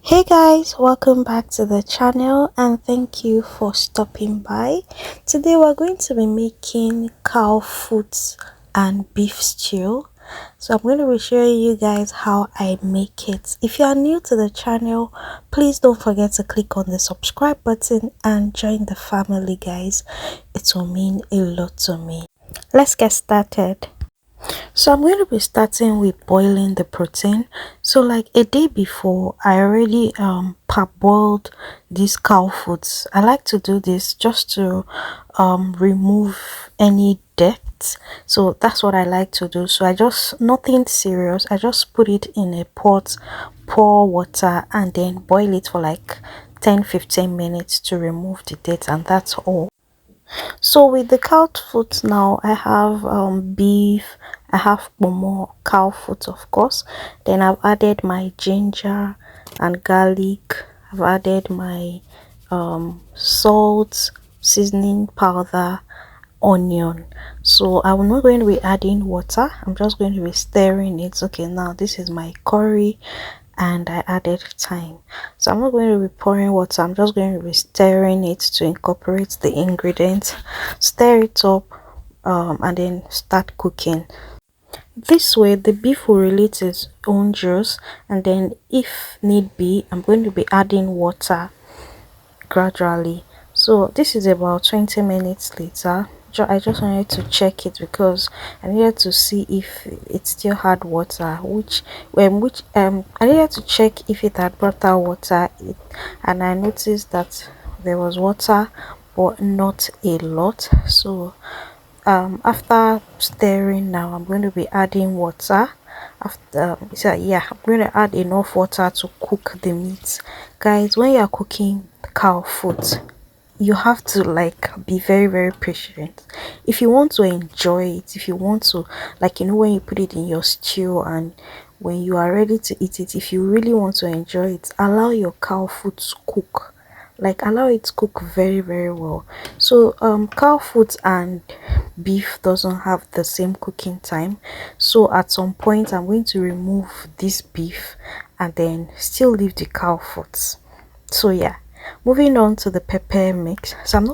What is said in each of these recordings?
Hey guys, welcome back to the channel and thank you for stopping by. Today we're going to be making cow foot and beef stew. So I'm going to be showing you guys how I make it. If you are new to the channel, please don't forget to click on the subscribe button and join the family, guys. It will mean a lot to me. Let's get started. So I'm going to be starting with boiling the protein. So like a day before, I already parboiled these cow foods. I like to do this just to remove any dirt. So that's what I like to do. So I just, nothing serious, I just put it in a pot, pour water and then boil it for like 10-15 minutes to remove the dirt, and that's all. So with the cow foot now, I have beef, I have more cow foot, of course. Then I've added my ginger and garlic. I've added my salt, seasoning powder, onion. So I'm not going to be adding water, I'm just going to be stirring it. Okay, now this is my curry and I added thyme. So I'm not going to be pouring water, I'm just going to be stirring it to incorporate the ingredients. Stir it up and then start cooking. This way the beef will release its own juice, and then if need be, I'm going to be adding water gradually. So this is about 20 minutes later. I just wanted to check it because I needed to see if it still had water, which I needed to check if it had brought out water, and I noticed that there was water but not a lot. So after stirring, now I'm going to be adding water. After so yeah, I'm going to add enough water to cook the meat. Guys, when you are cooking cow foot, you have to like be very patient. If you want to enjoy it, if you want to, like, when you put it in your stew and when you are ready to eat it, if you really want to enjoy it, allow your cow foot to cook. Like, allow it to cook very well. So cow foot and beef doesn't have the same cooking time, so at some point I'm going to remove this beef and then still leave the cow foot. So yeah, moving on to the pepper mix. So I'm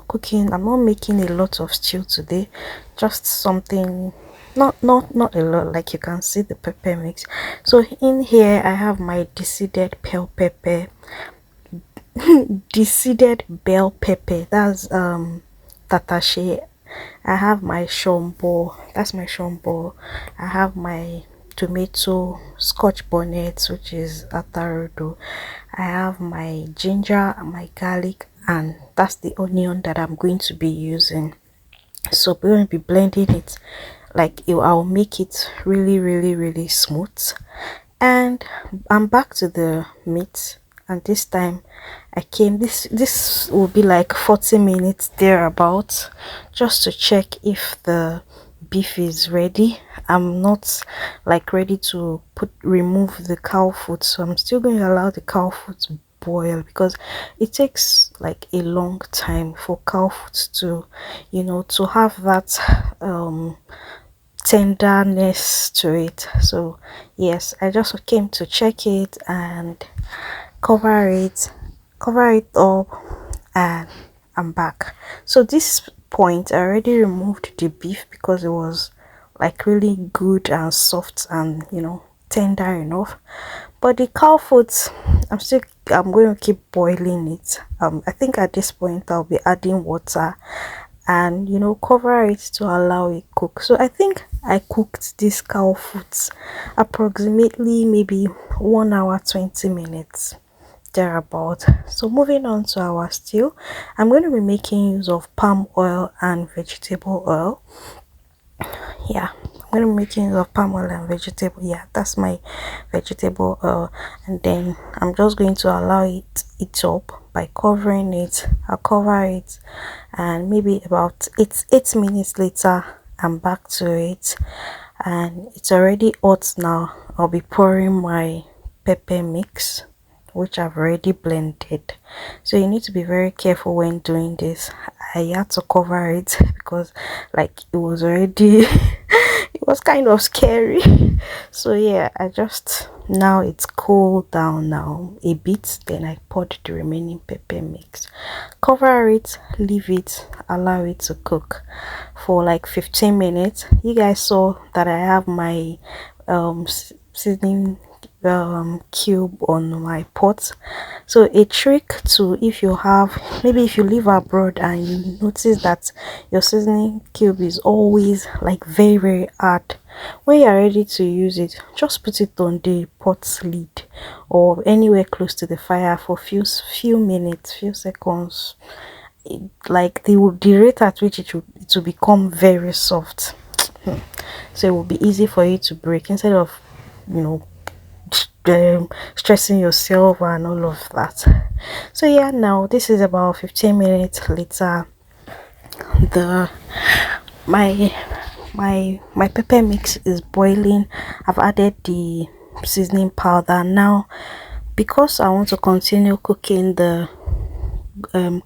not making a lot of stew today, just something, not a lot. Like, you can see the pepper mix. So in here I have my decided bell pepper, decided bell pepper, that's tatashe. I have my shombo, that's my shombo. I have my tomato, Scotch bonnet, which is atarodo. I have my ginger and my garlic, and that's the onion that I'm going to be using. So we're going to be blending it. Like, I'll make it really smooth. And I'm back to the meat, and this time I came, this will be like 40 minutes thereabout, just to check if the beef is ready. I'm not like ready to remove the cow foot, so I'm still going to allow the cow foot to boil, because it takes like a long time for cow foot to, to have that tenderness to it. So yes, I just came to check it and cover it up, and I'm back. So this point I already removed the beef because it was like really good and soft and tender enough. But the cow foot, I'm going to keep boiling it. I think at this point I'll be adding water and cover it to allow it cook. So I think I cooked this cow foot approximately maybe 1 hour 20 minutes thereabout. So moving on to our stew, I'm going to be making use of palm oil and vegetable oil. Yeah, I'm going to be making use of palm oil and vegetable, yeah, that's my vegetable oil. And then I'm just going to allow it eat up by covering it. I'll cover it, and maybe about 8 minutes later I'm back to it, and it's already hot now. I'll be pouring my pepper mix, which I've already blended. So you need to be very careful when doing this. I had to cover it because like it was already it was kind of scary. So yeah, I just, now it's cooled down now a bit, then I poured the remaining pepper mix, cover it, leave it, allow it to cook for like 15 minutes. You guys saw that I have my seasoning cube on my pot. So a trick to, if you have, maybe if you live abroad and you notice that your seasoning cube is always like very hard, when you're ready to use it, just put it on the pot lid or anywhere close to the fire for few minutes, few seconds. Like the rate at which it will become very soft. So it will be easy for you to break instead of, you know, stressing yourself and all of that. So yeah, now this is about 15 minutes later. The my my pepper mix is boiling. I've added the seasoning powder. Now because I want to continue cooking the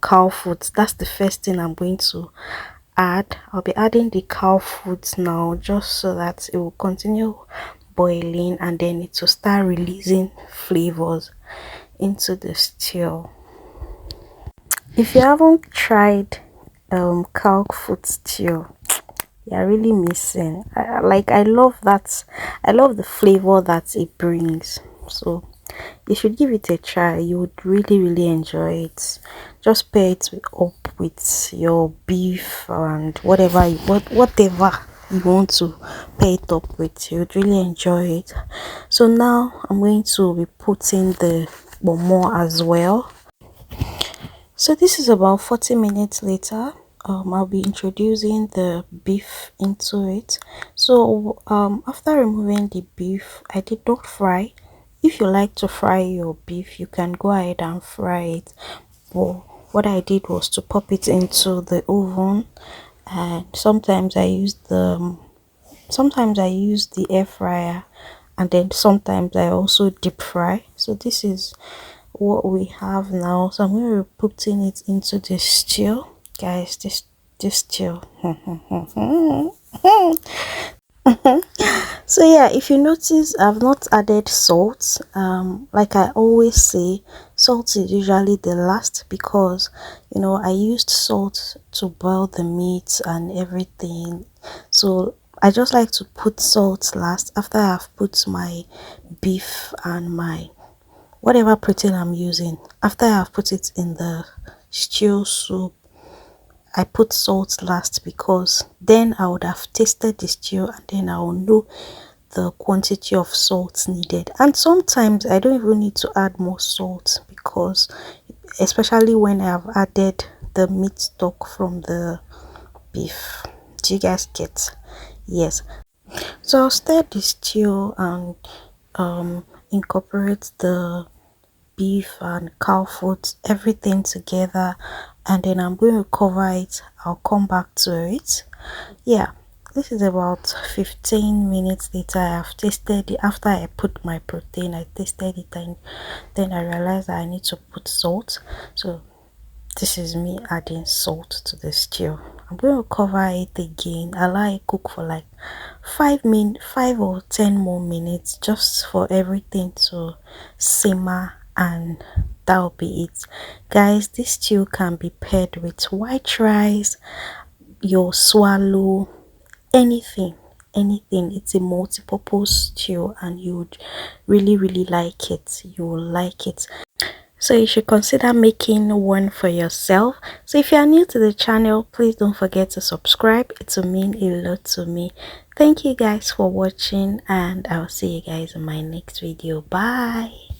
cow food, that's the first thing I'm going to add. I'll be adding the cow food now, just so that it will continue boiling and then it will start releasing flavors into the stew. If you haven't tried cow foot stew, you're really missing. I love that. I love the flavor that it brings. So you should give it a try. You would really enjoy it. Just pair it up with your beef and whatever whatever you want to pair it up with. You'd really enjoy it. So now I'm going to be putting the bomo as well. So this is about 40 minutes later. I'll be introducing the beef into it. So after removing the beef, I did not fry. If you like to fry your beef, you can go ahead and fry it. But what I did was to pop it into the oven, and sometimes I use the air fryer, and then sometimes I also deep fry. So this is what we have now. So I'm going to be putting it into the stew, guys. This stew. So yeah, if you notice, I've not added salt. Like I always say, salt is usually the last, because you know I used salt to boil the meat and everything. So I just like to put salt last, after I've put my beef and my whatever protein I'm using. After I've put it in the stew soup, I put salt last, because then I would have tasted the stew and then I will know the quantity of salt needed. And sometimes I don't even need to add more salt, because especially when I have added the meat stock from the beef. Do you guys get? Yes. So I'll stir the stew and incorporate the beef and cow foot, everything together, and then I'm going to cover it. I'll come back to it. Yeah, this is about 15 minutes later. I have tasted it. After I put my protein, I tasted it, and then I realized that I need to put salt. So this is me adding salt to the stew. I'm going to cover it again, allow it cook for like 5 or 10 more minutes, just for everything to simmer, and that'll be it, guys. This stew can be paired with white rice, your swallow, anything. It's a multi-purpose stew, and you would really like it. You will like it. So you should consider making one for yourself. So if you are new to the channel, please don't forget to subscribe. It will mean a lot to me. Thank you guys for watching, and I'll see you guys in my next video. Bye.